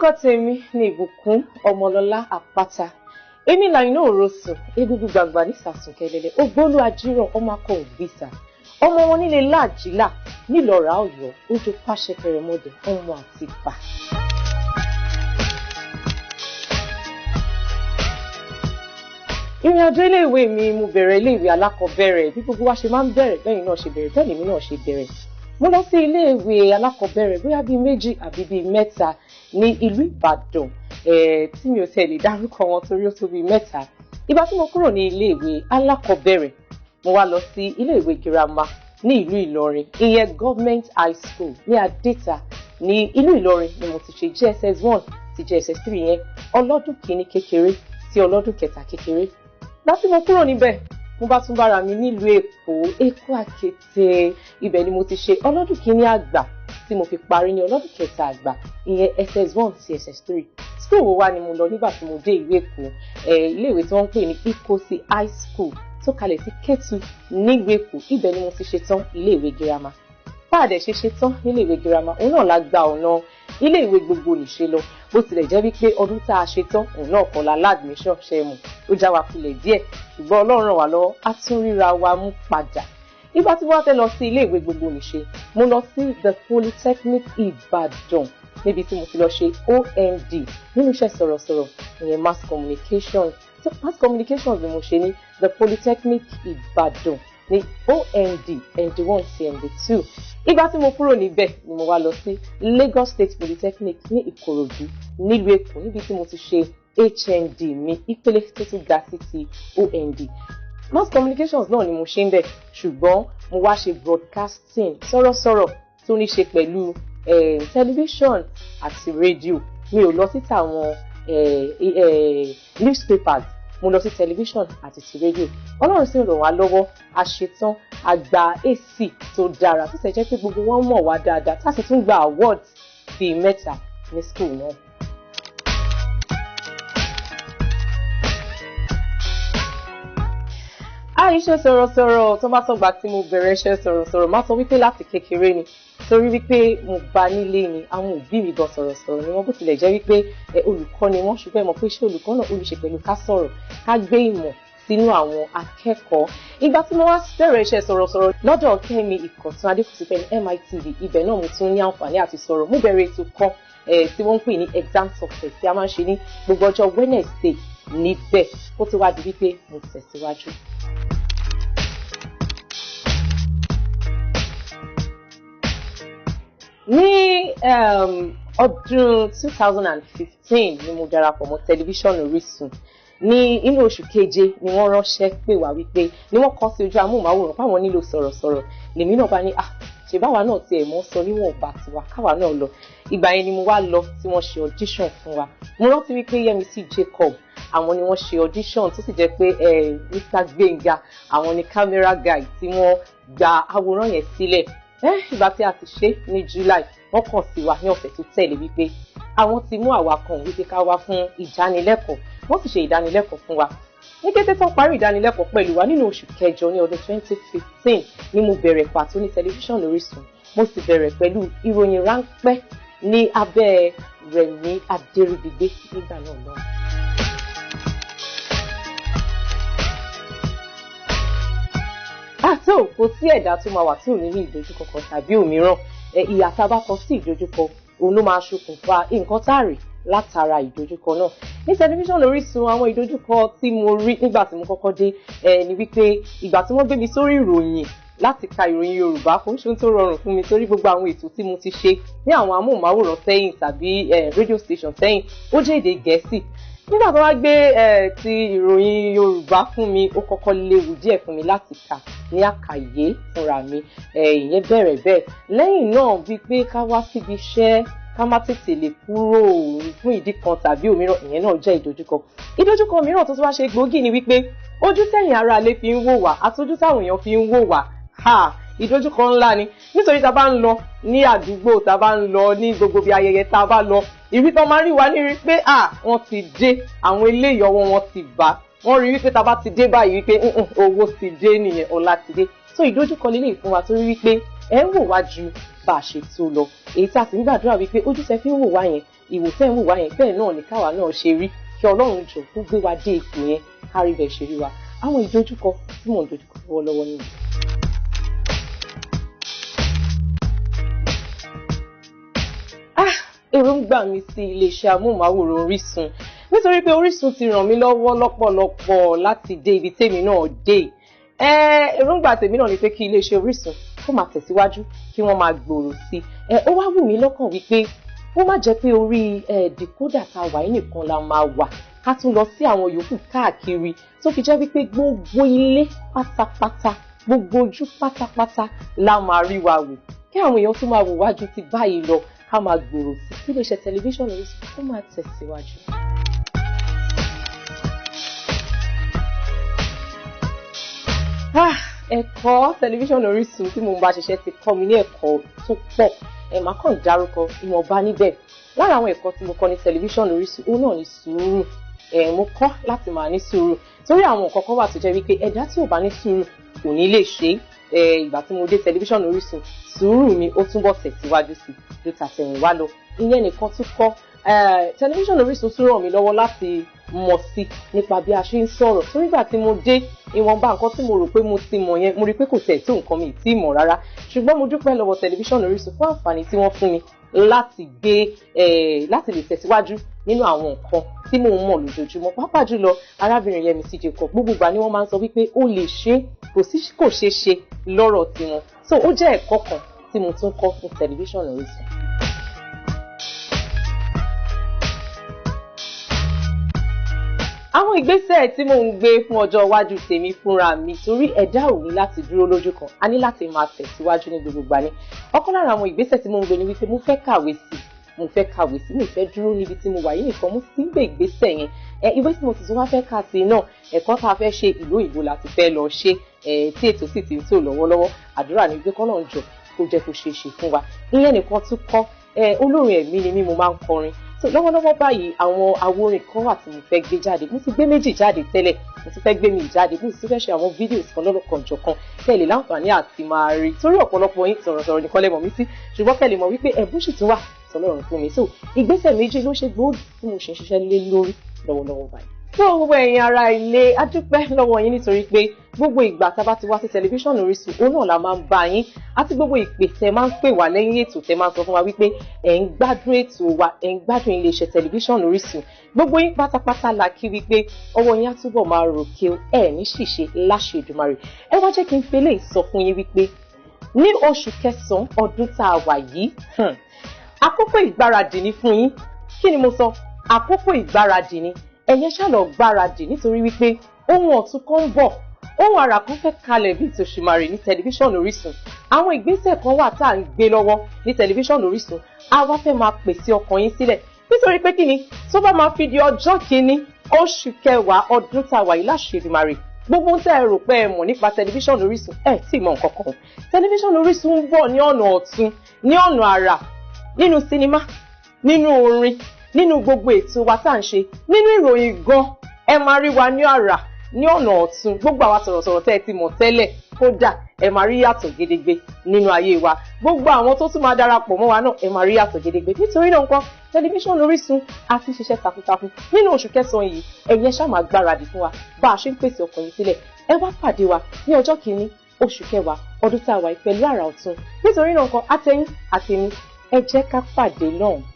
Orúkọ tèmi ni Ìbùkún Ọmọlọ́lá Àpáta. Èmi la iná òrosùn, egungun gbàgbà ní sàsùn kẹlẹlẹ, ògbólú ajírọ̀ ọmọ akọ ògbìsà. Ọmọ wọn nílé láàjìlá, nílọ̀rá Ọ̀yọ́, ojú pàṣẹ kẹrẹmọdé, ọmọ àti bà. Ìrìn àjò ilé-ìwé mi, mo bẹ̀rẹ̀ ilé-ìwé alákọ̀ọ́bẹ̀rẹ̀, bí gbogbo wa ṣe máa ń bẹ̀rẹ̀, bẹ́yìn náà ṣe bẹ̀rẹ̀, bẹ́ẹ̀ lèmi náà ṣe bẹ̀rẹ̀. Mo lọ sí ilé-ìwé alákọ̀ọ́bẹ̀rẹ̀ bóyá bíi méjì àbí bíi mẹ́ta ní ìlú Ìbàdàn, tí mi ò tẹ̀lé dárúkọ wọn torí ó tó bíi mẹ́ta. Ìgbà tí mo kúrò ní ilé-ìwé alákọ̀ọ́bẹ̀rẹ̀, mo wá lọ sí ilé-ìwé girama ní ìlú Ìlọrin, ìyẹn Government High School ní Adéta ní ìlú Ìlọrin ni mo ti ṣe JSS 1 sí JSS 3 yẹn, ọlọ́dún kìíní kékeré sí ọlọ́dún kẹta kékeré. Láti mo kúrò níbẹ̀, mo bá tún bára mi nílùú Èkó Àkété. Ibẹ̀ ni mo ti ṣe ọlọ́dún kìíní àgbà tí mo fi parí ní ọlọ́dún kẹta àgbà, ìyẹn SS 1 sí SS 3. School wo wá ni mo lọ nígbà tí mo dé ìlú Èkó? Ilé-ìwé tí wọ́n ń pè ní Ikosi High School tó kalẹ̀ sí Kétu nílùú Èkó. Ibẹ̀ ni mo ti ṣe tán ilé-ìwé girama. Bá a dẹ̀ ṣe tán nílé-ìwé girama, òun náà la gba ọ̀nà ilé-ìwé gbogbo nìṣe lọ. Bó tilẹ̀ jẹ́ wípé ọdún tá a ṣe tán, òun náà kọ́ la admission ṣe mú. Ó já wa kulẹ̀ díẹ̀, ṣùgbọ́n Ọlọ́run ràn wá lọ́wọ́, á tún ríra wa mú padà. Ìgbà tí wọ́n fẹ́ lọ sí ilé-ìwé gbogbo nìṣe, mo lọ sí The Polytechnic Ìbàdàn, níbi tí mo ti lọ ṣe OND nínú iṣẹ́ sọ̀rọ̀sọ̀rọ̀, ìyẹn Mass Communications. So Mass Communications ni mo ṣe ní The Polytechnic Ìbàdàn ní OND ND1 sí ND2. Ìgbà tí mo kúrò níbẹ̀ ni mo wá lọ sí Lagos State Polytechnic ní Ìkòròdú nílùú Èkó, níbi tí mo ti ṣe HND mi, ìpele tó tún ga sí ti OND. Mass Communications náà ni mo ṣe ń bẹ̀, ṣùgbọ́n mo wá ṣe broadcasting, sọ̀rọ̀sọ̀rọ̀ tó ní ṣe pẹ̀lú television àti radio. Mi ò lọ sí tàwọn newspapers, mo lọ sí television àti ti radio. Ọlọ́run sì ràn wá lọ́wọ́, a ṣetán, a gba AC tó dára, tó sì jẹ́ pé gbogbo wọn mọ̀ wá dáadáa, tá a sì tún gba awards bíi mẹ́ta ní school náà. Iṣẹ́ sọ̀rọ̀sọ̀rọ̀ tó bá sọ̀gbà tí mo bẹ̀rẹ̀ iṣẹ́ sọ̀rọ̀sọ̀rọ̀, má sọ wípé láti kékeré ni, torí wípé mo bá nílé ni, àwọn òbí mi gan sọ̀rọ̀sọ̀rọ̀ ni wọ́n, bó tilẹ̀ jẹ́ wípé olùkọ́ ni wọ́n, ṣùgbọ́n mọ̀ pé iṣẹ́ olùkọ́ náà ó ní ṣe pẹ̀lú ká sọ̀rọ̀, ká gbé ìmọ̀ sínú àwọn akẹ́kọ̀ọ́. Ìgbà tí mo wá bẹ̀rẹ̀ iṣẹ́ sọ̀rọ̀sọ̀rọ̀ lọ́dọ̀ Kẹ́mi Ìkọ̀tún Adékùsífẹ́ ní MITV, ibẹ̀ náà mo tún ní àǹfààní àti sọ̀rọ̀. Mo bẹ̀rẹ̀ ètò kan tí wọ́n ń pè ní exam success tí a máa ń ṣe ní gbogbo ọjọ́ Wednesday níbẹ̀. Ó ti wá di wípé mo tẹ̀síwájú. Ní ọdún 2015 ni mo darapọ̀ mọ́ tẹlifíṣọ̀n Orísun. Ní inú oṣù keje ni wọ́n ránṣẹ́ pè wá wípé, ni wọ́n kọ sí ojú amóhùnmáwòrán páwọn nílò sọ̀rọ̀sọ̀rọ̀. Lèmi náà bá ní ṣe báwa náà tiẹ̀ mọ́ sọ níwọ̀n bá tiwa, káwa náà lọ. Ìgbà yẹn ni mo wá lọ tí wọ́n ṣe audition fún wa. Mo rántí wípé Yẹ́misí Jacob, àwọn ni wọ́n ṣe audition, tó sì jẹ́ pé Mr. Gbenga, àwọn ni camera guy tí wọ́n gba àwòrán yẹn sílẹ̀. Ìgbà tí a ti ṣe ní July, wọ́n kàn sí wa ní ọ̀sẹ̀ tó tẹ̀lé wípé àwọn ti mú àwa kan wípé ká wá fún ìdánilẹ́kọ̀ọ́. Wọ́n sì ṣe ìdánilẹ́kọ̀ọ́ fún wa. Ní kété tó parí ìdánilẹ́kọ̀ọ́ pẹ̀lú wa nínú oṣù kẹjọ ní ọdún 2015 ni mo bẹ̀rẹ̀ pàtó ní tẹlifíṣọ̀n Orísun. Mo sì bẹ̀rẹ̀ pẹ̀lú ìròyìn ráńpẹ́ ní abẹ́ Rẹ̀mí Adéríbigbé nígbà náà lọ. So kò sí ẹ̀dá tó máa wà tí ò ní ní ìdojúkọ kan tàbí òmíràn. Ìyà tá a bá kọ sí ìdojúkọ, òun ló máa ṣokùnfà nǹkan tá a rí látara ìdojúkọ náà. Ní tẹlifíṣọ̀n Orísun, àwọn ìdojúkọ tí mo rí nígbà tí mo kọ́kọ́ dé ni wípé ìgbà tí wọ́n gbé mi sórí ìròyìn láti ka ìròyìn Yorùbá, kò ń ṣe ohun tó rọrùn fún mi, torí gbogbo àwọn ètò tí mo ti ṣe ní àwọn amóhùnmáwòrán sẹ́yìn tàbí radio station sẹ́yìn ó jẹ́ èdè Gẹ̀ẹ́sì. Nígbà tó wá gbé ti ìròyìn Yorùbá fún mi, ó kọ́kọ́ léwu díẹ̀ fún mi láti kà ní àkàyé fúnra mi. Ìyẹn bẹ̀rẹ̀ bẹ́ẹ̀. Lẹ́yìn náà, bíi pé ká wá síbi iṣẹ́, ká má tètè lè kúrò fún ìdí kan tàbí òmíràn, ìyẹn náà jẹ́ ìdojúkọ. Ìdojúkọ mìíràn tó tún wá ṣe gbòógì ni wípé ojú tẹ̀yìn ara ilé fi ń wò wá àti ojú táwọn èèyàn fi ń wò wá. Ìdojúkọ ńlá ni, nítorí tá a bá ń lọ ní àdúgbò, tá a bá ń lọ ní gbogbo bí ayẹyẹ tá a bá lọ, ìrí tán máa rí wa ní rí pé wọ́n ti dé, àwọn eléyìí ọwọ́ wọn ti bá, wọ́n rí wípé tá a bá ti dé báyìí wípé owó ti dé nìyẹn, ọlá ti dé. So ìdojúkọ lílé fún wa torí wípé ẹ ń wò wá ju bá a ṣe tó lọ èyí tá a sì ń gbàdúrà wípé ojú tẹ́ fi ń wò wá yẹn ìwò tẹ́ ń wò wá yẹn bẹ́ẹ̀ náà ni káwa náà ṣe rí kí Ọlọ́run jọ kó gbé wa dé ipò yẹn kárí bẹ́ẹ̀ ṣe rí wa àwọn ìdojúkọ tí mò ń dojúkọ lọ́wọ́lọ́wọ́ nìyẹn. Èròǹgbà mi sí iléeṣẹ́ amóhùnmáwòrán Orísun nítorí pé Orísun ti ràn mí lọ́wọ́ lọ́pọ̀lọpọ̀ láti dé ibi tèmi náà dé. Èròǹgbà tèmi náà ni pé kí iléeṣẹ́ Orísun kó máa tẹ̀síwájú kí wọ́n máa gbòòrò sí i. Ó wá wù mí lọ́kàn wípé ó má jẹ́ pé orí decoder tá a wà yìí nìkan la máa wà ká tún lọ sí àwọn yòókù káàkiri tó fi jẹ́ wípé gbogbo ilé pátápátá gbogbo ojú pátápátá la máa rí wa wò kí àwọn èèyàn tún máa wò wájú ti báyìí lọ ká máa gbòòrò sí kí iléeṣẹ́ tẹlifíṣàn Orísun kó máa tẹ̀síwájú. Ẹ̀kọ́ tẹlifíṣàn Orísun tí mo ń bá ṣiṣẹ́ ti kọ́ mi ní ẹ̀kọ́ tó pọ̀ máa kàn dárúkọ ìwọ̀nba níbẹ̀. Lára àwọn ẹ̀kọ́ tí mo kọ́ ní tẹlifíṣàn Orísun òun náà ni sùúrù. Mo kọ́ láti máa ní sùúrù torí àwọn nǹkan kan wà tó jẹ́ wípé ẹ̀dá tí ò bá ní sùúrù kò ní lè ṣe é. Ìgbà tí mo dé tẹlifíṣàn Orísun sùúrù mi ó túbọ̀ tẹ̀síwájú sí ju tàtẹ̀yìnwá lọ. Ìyẹn nìkan tún kọ́ tẹlifíṣàn Orísun tún ràn mí lọ́wọ́ láti mọ̀ sí nípa bí a ṣe ń sọ̀rọ̀ torí ìgbà tí mo dé ìwọ̀nba nǹkan tí mo rò pé mo ti mọ̀ yẹn mo rí pé kò tẹ̀ tó nǹkan mi tí mọ̀ rárá ṣùgbọ́n mo dúpẹ́ lọ́wọ́ tẹlifíṣàn Orísun fún àǹfààní tí wọ́n fún mi láti láti lè tẹ̀síwájú nínú àwọn nǹkan tí mò ń mọ̀ lójoojúmọ́ pàápàá jùlọ arábìnrin Yẹmisí Jacob gbogbo ìgbà ni wọ́n máa ń sọ wípé ó lè ṣe kò ṣeé ṣe lọ́rọ̀ tiwọn so ó jẹ́ ẹ̀kọ́ kan tí mo tún kọ́ fún tẹlifíṣàn Orísun. Àwọn ìgbésẹ̀ tí mò ń gbé fún ọjọ́ iwájú tèmi fúnra mi torí ẹ̀dá ò ní láti dúró lójú kan a ní láti máa tẹ̀síwájú ní gbogbo ìgbà ni. Ọ̀kan lára àwọn ìgbésẹ̀ tí mò ń gbé ni wípé mo fẹ́ kàwé sí mi fẹ́ dúró níbi tí mo wà yìí nìkan mo sì ń gbé ìgbésẹ̀ yẹn. Ìwé tí mo sì tún wá fẹ́ kà sí náà ẹ̀kọ́ tá a fẹ́ ṣe ìlú òyìnbó láti fẹ́ lọ ṣe tí ètò sì ti ń tò lọ́wọ́lọ́wọ́ àdúrà ní pé k'Ọlọ́run jọ kó jẹ́ kó ṣeé ṣe fún wa. Ìyẹn nìkan tún kọ́ olórin ẹ̀mí ni mí mo máa ń kọrin lọ́wọ́lọ́wọ́ báyìí àwọn àwòrán kan wà tí mo fẹ́ gbé jáde mo ti gbé méjì jáde tẹ́lẹ̀ mo ti fẹ́ gbé mi jáde mo sì fẹ́ ṣe àwọn fídíòs kan lọ́lọ́kanjọ̀kan tẹ́lẹ̀ láǹfààní àti máa rí torí ọ̀pọ̀lọpọ̀ yín sọ̀rọ̀sọ̀rọ̀ nìkan lẹ mọ̀ mí sí ṣùgbọ́n kẹ́lẹ̀ mọ̀ wípé ẹ̀bùn sì tún wà tọ́lọ́run fún mi so ìgbésẹ̀ méjì ló ṣe gbòógì tí mo ṣe ń ṣiṣẹ́ lé lórí lọ́wọ́lọ́wọ́ báyìí. fún gbogbo ẹ̀yin ará ilé a dúpẹ́ lọ́wọ́ yín nítorí pé gbogbo ìgbà tá a bá ti wá sí tẹlifíṣàn Orísun òun náà la máa ń bá yín àti gbogbo ìpè tẹ máa ń pè wá lẹ́yìn ètò tẹ máa ń sọ fún wa wípé ẹ̀ ń gbádùn ètò wa ẹ̀ ń gbádùn iléeṣẹ́ tẹlifíṣàn Orísun gbogbo yín pátápátá la kí wípé ọwọ́ yín á túbọ̀ máa ròkè ẹ̀ ní ṣìṣe láṣẹ Èdùmàrè. Ẹ wá jẹ́ kí n fele sọ fún yín wípé ní oṣù kẹsàn-án ọdún tá a wà yìí àkókò ìgbáradì ni fún yín kí ni mo sọ àkókò ìgbáradì ni ẹ̀yẹn ṣàlọ́ gbáradì nítorí wípé ohun ọ̀tun kan ń bọ̀ ohun àrà kan fẹ́ kalẹ̀ bíi tòṣùmàrè ní tẹlifíṣàn Orísun àwọn ìgbésẹ̀ kan wà tá à ń gbé lọ́wọ́ ní tẹlifíṣàn Orísun a wá fẹ́ máa pèsè ọkàn yín sílẹ̀ nítorí pé kí ni tó bá máa fi di ọjọ́ kìíní oṣù kẹwàá ọdún tá a wà yìí láṣẹ Èdùmàrè gbogbo ń tẹ́ ẹ rò pé ẹ mọ̀ nípa tẹlifíṣàn Orísun ẹ tí mọ̀ nǹkan kan tẹlifíṣàn Orísun ń bọ̀ ní ọ̀nà ọ̀tun ní ọ̀nà àrà nínú sinimá nínú orin nínú gbogbo ètò wa tá à ń ṣe nínú ìròyìn gan ẹ máa rí wa ní àrà ní ọ̀nà ọ̀tun gbogbo àwa sọ̀rọ̀sọ̀rọ̀ tẹ́ ẹ ti mọ̀ tẹ́lẹ̀ kódà ẹ máa rí yàtọ̀ gédégbé nínú ayé wa gbogbo àwọn tó tún máa darapọ̀ mọ́ wa náà ẹ máa rí yàtọ̀ gédégbé nítorí náà nǹkan tẹlifíṣàn Orísun a ti ṣiṣẹ́ takuntakun nínú oṣù kẹsàn-án yìí ẹ̀yin ṣáà máa gbáradì fún wa bá a ṣe ń pèsè ọkàn yín sílẹ̀ ẹ wá pàdé wa ní ọjọ́ kìíní oṣù kẹwàá ọdún tá a wà pẹ̀lú àrà ọ̀tun nítorí náà nǹkan àtẹ̀yìn àtẹ̀mí ẹ jẹ́ ká pàdé náà.